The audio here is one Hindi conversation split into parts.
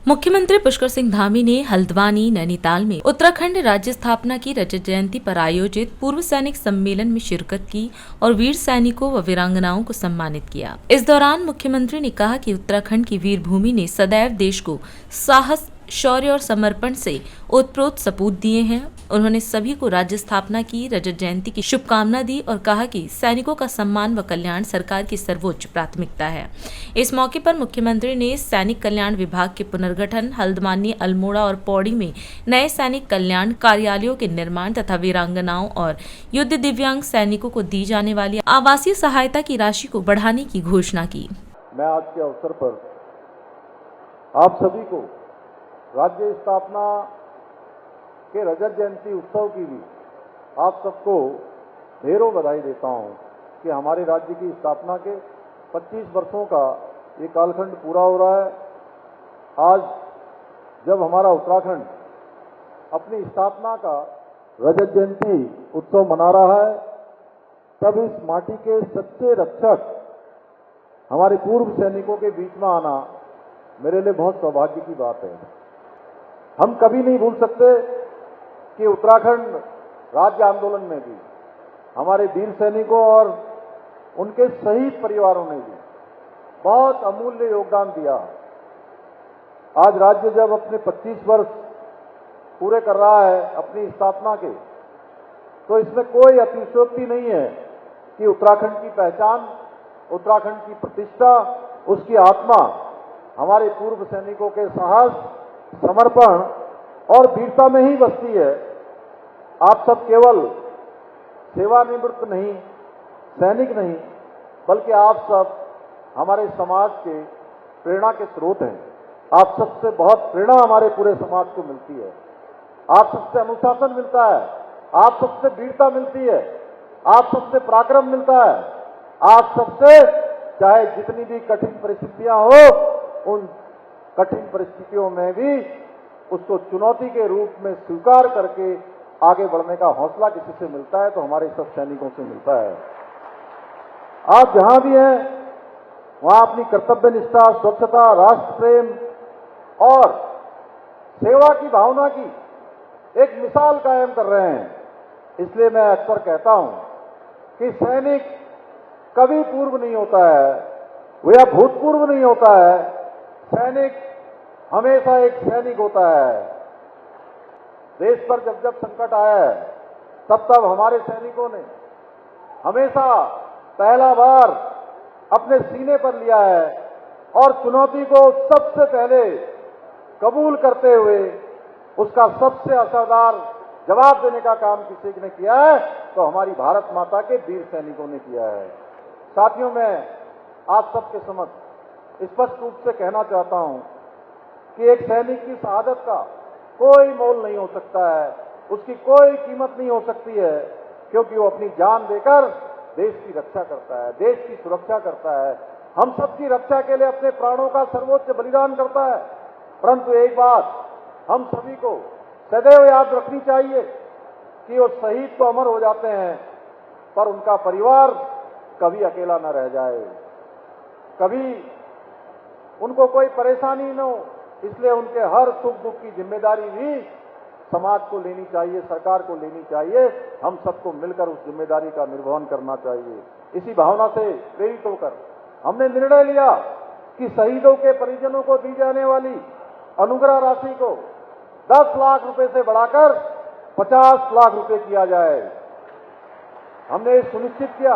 मुख्यमंत्री पुष्कर सिंह धामी ने हल्द्वानी नैनीताल में उत्तराखंड राज्य स्थापना की रजत जयंती पर आयोजित पूर्व सैनिक सम्मेलन में शिरकत की और वीर सैनिकों व वीरांगनाओं को सम्मानित किया। इस दौरान मुख्यमंत्री ने कहा कि उत्तराखंड की वीर भूमि ने सदैव देश को साहस, शौर्य और समर्पण से ओतप्रोत सपूत दिए हैं। उन्होंने सभी को राज्य स्थापना की रजत जयंती की शुभकामना दी और कहा कि सैनिकों का सम्मान व कल्याण सरकार की सर्वोच्च प्राथमिकता है। इस मौके पर मुख्यमंत्री ने सैनिक कल्याण विभाग के पुनर्गठन, हल्द्वानी, अल्मोड़ा और पौड़ी में नए सैनिक कल्याण कार्यालयों के निर्माण तथा वीरांगनाओं और युद्ध दिव्यांग सैनिकों को दी जाने वाली आवासीय सहायता की राशि को बढ़ाने की घोषणा की। मैं आज के अवसर पर आप सभी को राज्य स्थापना के रजत जयंती उत्सव की भी आप सबको ढेरों बधाई देता हूं कि हमारे राज्य की स्थापना के 25 वर्षों का ये कालखंड पूरा हो रहा है। आज जब हमारा उत्तराखंड अपनी स्थापना का रजत जयंती उत्सव मना रहा है, तब इस माटी के सच्चे रक्षक हमारे पूर्व सैनिकों के बीच में आना मेरे लिए बहुत सौभाग्य की बात है। हम कभी नहीं भूल सकते कि उत्तराखंड राज्य आंदोलन में भी हमारे वीर सैनिकों और उनके शहीद परिवारों ने भी बहुत अमूल्य योगदान दिया। आज राज्य जब अपने 25 वर्ष पूरे कर रहा है अपनी स्थापना के, तो इसमें कोई अतिशयोक्ति नहीं है कि उत्तराखंड की पहचान, उत्तराखंड की प्रतिष्ठा, उसकी आत्मा हमारे पूर्व सैनिकों के साहस, समर्पण और वीरता में ही बसती है। आप सब केवल सेवानिवृत्त नहीं, सैनिक नहीं, बल्कि आप सब हमारे समाज के प्रेरणा के स्रोत हैं। आप सबसे बहुत प्रेरणा हमारे पूरे समाज को मिलती है। आप सबसे अनुशासन मिलता है, आप सबसे वीरता मिलती है, आप सबसे पराक्रम मिलता है। आप सबसे चाहे जितनी भी कठिन परिस्थितियां हो, उन कठिन परिस्थितियों में भी उसको चुनौती के रूप में स्वीकार करके आगे बढ़ने का हौसला किसी से मिलता है तो हमारे सब सैनिकों से मिलता है। आप जहां भी हैं वहां अपनी कर्तव्य निष्ठा, स्वच्छता, राष्ट्र प्रेम और सेवा की भावना की एक मिसाल कायम कर रहे हैं। इसलिए मैं अक्सर कहता हूं कि सैनिक कभी पूर्व नहीं होता है, वह या भूतपूर्व नहीं होता है। सैनिक हमेशा एक सैनिक होता है। देश पर जब जब संकट आया है, तब तब हमारे सैनिकों ने हमेशा पहला बार अपने सीने पर लिया है और चुनौती को सबसे पहले कबूल करते हुए उसका सबसे असरदार जवाब देने का काम किसी ने किया है तो हमारी भारत माता के वीर सैनिकों ने किया है। साथियों, मैं आप सबके समक्ष स्पष्ट रूप से कहना चाहता हूं कि एक सैनिक की शहादत का कोई मोल नहीं हो सकता है, उसकी कोई कीमत नहीं हो सकती है, क्योंकि वो अपनी जान देकर देश की रक्षा करता है, देश की सुरक्षा करता है, हम सबकी रक्षा के लिए अपने प्राणों का सर्वोच्च बलिदान करता है। परंतु एक बात हम सभी को सदैव याद रखनी चाहिए कि वो शहीद तो अमर हो जाते हैं, पर उनका परिवार कभी अकेला न रह जाए, कभी उनको कोई परेशानी न हो। इसलिए उनके हर सुख दुख की जिम्मेदारी भी समाज को लेनी चाहिए, सरकार को लेनी चाहिए। हम सबको मिलकर उस जिम्मेदारी का निर्वहन करना चाहिए। इसी भावना से प्रेरित होकर हमने निर्णय लिया कि शहीदों के परिजनों को दी जाने वाली अनुग्रह राशि को 10 लाख रुपए से बढ़ाकर 50 लाख रुपए किया जाए। हमने सुनिश्चित किया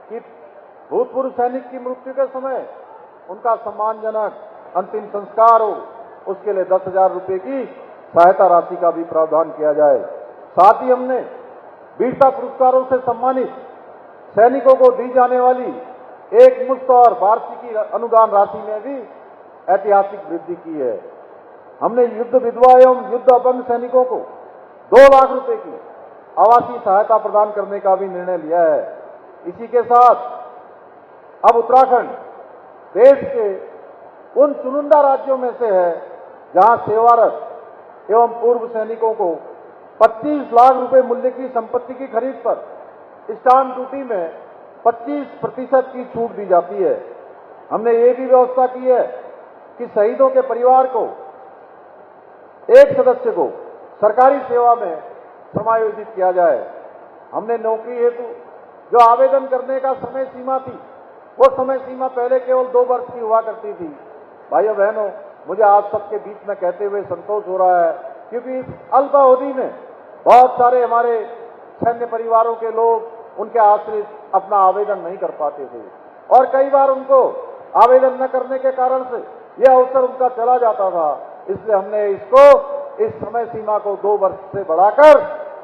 कि भूतपूर्व सैनिक की मृत्यु के समय उनका सम्मानजनक अंतिम संस्कार हो, उसके लिए 10,000 रुपए की सहायता राशि का भी प्रावधान किया जाए। साथ ही हमने वीरता पुरस्कारों से सम्मानित सैनिकों को दी जाने वाली एक मुश्त और वार्षिकी अनुदान राशि में भी ऐतिहासिक वृद्धि की है। हमने युद्ध विधवा एवं युद्ध अपंग सैनिकों को 2 लाख रुपए की आवासीय सहायता प्रदान करने का भी निर्णय लिया है। इसी के साथ अब उत्तराखंड देश के उन चुनिंदा राज्यों में से है जहां सेवारत एवं पूर्व सैनिकों को 25 लाख रुपए मूल्य की संपत्ति की खरीद पर स्टाम्प ड्यूटी में 25% की छूट दी जाती है। हमने ये भी व्यवस्था की है कि शहीदों के परिवार को एक सदस्य को सरकारी सेवा में समायोजित किया जाए। हमने नौकरी हेतु जो आवेदन करने का समय सीमा थी, वो समय सीमा पहले केवल 2 वर्ष की हुआ करती थी। भाइयों बहनों, मुझे आप सबके बीच में कहते हुए संतोष हो रहा है, क्योंकि इस अल्प अवधि में बहुत सारे हमारे सैन्य परिवारों के लोग, उनके आश्रित अपना आवेदन नहीं कर पाते थे और कई बार उनको आवेदन न करने के कारण से यह अवसर उनका चला जाता था। इसलिए हमने इस समय सीमा को 2 वर्ष से बढ़ाकर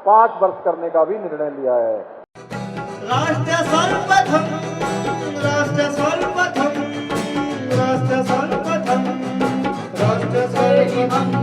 5 वर्ष करने का भी निर्णय लिया है। राष्ट्र सर्वप्रथम, राष्ट्र सर्वप्रथम, राष्ट्र सर्वप्रथम, राष्ट्र सर्वप्रथम।